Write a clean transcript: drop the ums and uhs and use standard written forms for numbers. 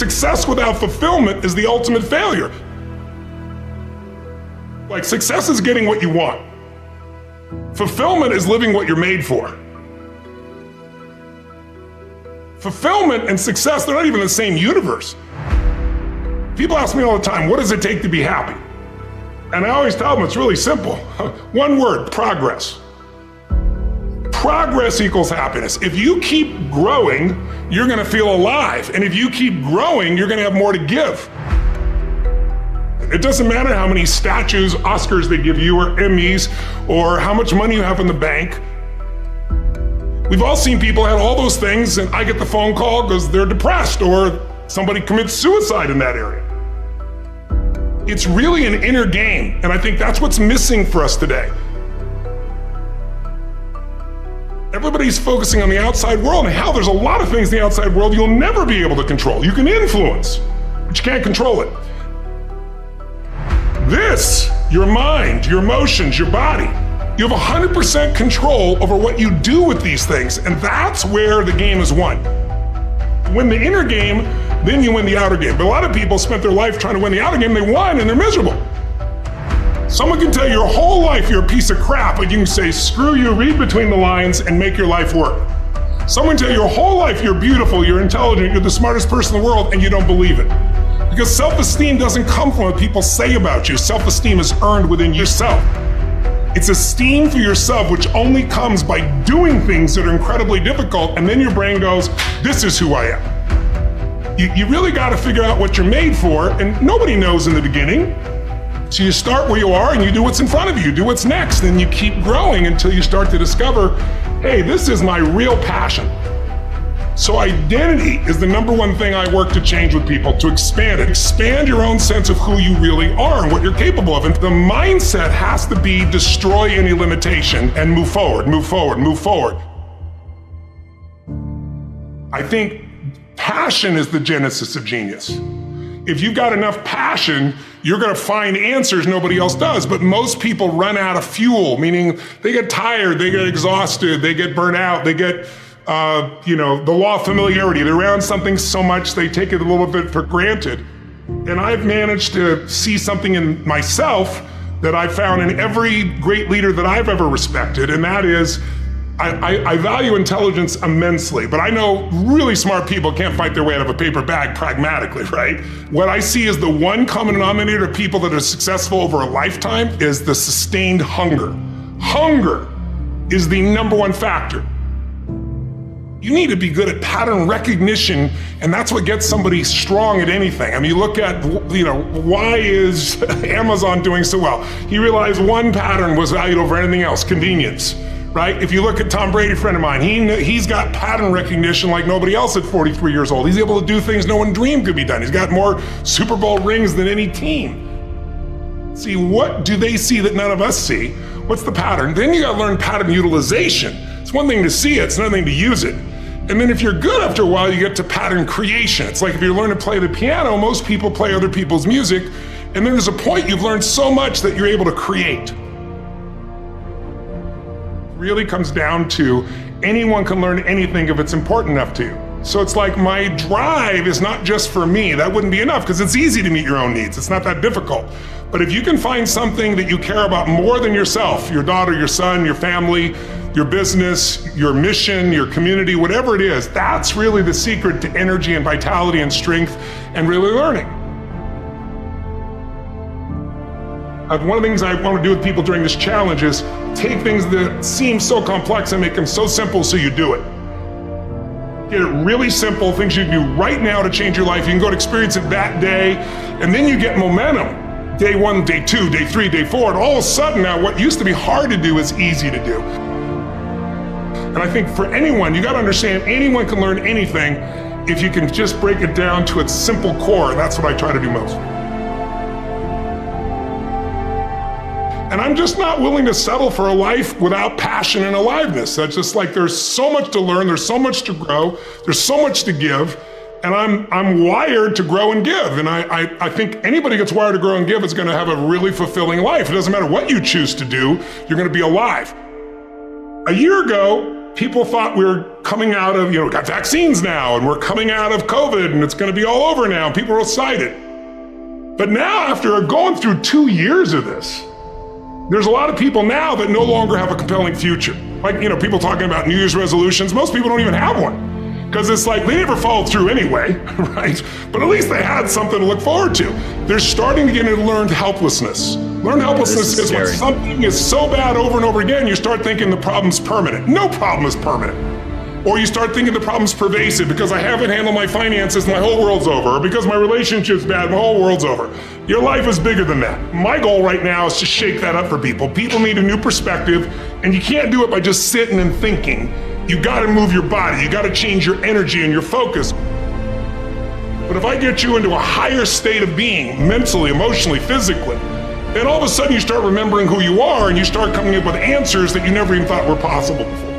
Success without fulfillment is the ultimate failure. Like, success is getting what you want. Fulfillment is living what you're made for. Fulfillment and success, they're not even the same universe. People ask me all the time, what does it take to be happy? And I always tell them it's really simple. One word, progress. Progress equals happiness. If you keep growing, you're gonna feel alive. And if you keep growing, you're gonna have more to give. It doesn't matter how many statues, Oscars they give you, or Emmys, or how much money you have in the bank. We've all seen people have all those things, and I get the phone call because they're depressed, or somebody commits suicide in that area. It's really an inner game, and I think that's what's missing for us today. Everybody's focusing on the outside world, and how there's a lot of things in the outside world you'll never be able to control. You can influence, but you can't control it. This, your mind, your emotions, your body, you have 100% control over what you do with these things, and that's where the game is won. You win the inner game, then you win the outer game. But a lot of people spent their life trying to win the outer game, they won and they're miserable. Someone can tell you your whole life you're a piece of crap, but you can say, screw you, read between the lines and make your life work. Someone can tell you your whole life you're beautiful, you're intelligent, you're the smartest person in the world, and you don't believe it. Because self-esteem doesn't come from what people say about you. Self-esteem is earned within yourself. It's esteem for yourself, which only comes by doing things that are incredibly difficult, and then your brain goes, this is who I am. You really gotta figure out what you're made for, and nobody knows in the beginning. So you start where you are and you do what's in front of you, do what's next, and you keep growing until you start to discover, hey, this is my real passion. So identity is the number one thing I work to change with people, to expand it. Expand your own sense of who you really are and what you're capable of. And the mindset has to be destroy any limitation and move forward, move forward, move forward. I think passion is the genesis of genius. If you've got enough passion, you're gonna find answers nobody else does. But most people run out of fuel, meaning they get tired, they get exhausted, they get burnt out, they get the law of familiarity. They're around something so much they take it a little bit for granted. And I've managed to see something in myself that I found in every great leader that I've ever respected, and that is, I value intelligence immensely, but I know really smart people can't fight their way out of a paper bag pragmatically, right? What I see as the one common denominator of people that are successful over a lifetime is the sustained hunger. Hunger is the number one factor. You need to be good at pattern recognition, and that's what gets somebody strong at anything. I mean, you look at, why is Amazon doing so well? He realized one pattern was valued over anything else, convenience, right? If you look at Tom Brady, a friend of mine, he's got pattern recognition like nobody else at 43 years old. He's able to do things no one dreamed could be done. He's got more Super Bowl rings than any team. See, what do they see that none of us see? What's the pattern? Then you gotta learn pattern utilization. It's one thing to see it, it's another thing to use it. And then if you're good after a while, you get to pattern creation. It's like if you learn to play the piano, most people play other people's music, and then there's a point you've learned so much that you're able to create. It really comes down to anyone can learn anything if it's important enough to you. So it's like my drive is not just for me. That wouldn't be enough because it's easy to meet your own needs. It's not that difficult. But if you can find something that you care about more than yourself, your daughter, your son, your family, your business, your mission, your community, whatever it is, that's really the secret to energy and vitality and strength and really learning. One of the things I want to do with people during this challenge is take things that seem so complex and make them so simple so you do it. Get it really simple, things you can do right now to change your life. You can go and experience it that day, and then you get momentum. Day 1, day 2, day 3, day 4, and all of a sudden now what used to be hard to do is easy to do. And I think for anyone, you gotta understand anyone can learn anything if you can just break it down to its simple core, and that's what I try to do most. And I'm just not willing to settle for a life without passion and aliveness. That's just like there's so much to learn, there's so much to grow, there's so much to give, and I'm wired to grow and give. And I think anybody who gets wired to grow and give is gonna have a really fulfilling life. It doesn't matter what you choose to do, you're gonna be alive. A year ago, people thought we were coming out of, we got vaccines now and we're coming out of COVID and it's going to be all over now. People are excited. But now, after going through 2 years of this, there's a lot of people now that no longer have a compelling future. Like, people talking about New Year's resolutions. Most people don't even have one. Because it's like, they never followed through anyway, right? But at least they had something to look forward to. They're starting to get into learned helplessness. Learned helplessness is when something is so bad over and over again, you start thinking the problem's permanent. No problem is permanent. Or you start thinking the problem's pervasive because I haven't handled my finances, my whole world's over. Or because my relationship's bad, my whole world's over. Your life is bigger than that. My goal right now is to shake that up for people. People need a new perspective, and you can't do it by just sitting and thinking. You gotta move your body, you gotta change your energy and your focus. But if I get you into a higher state of being, mentally, emotionally, physically, then all of a sudden you start remembering who you are and you start coming up with answers that you never even thought were possible before.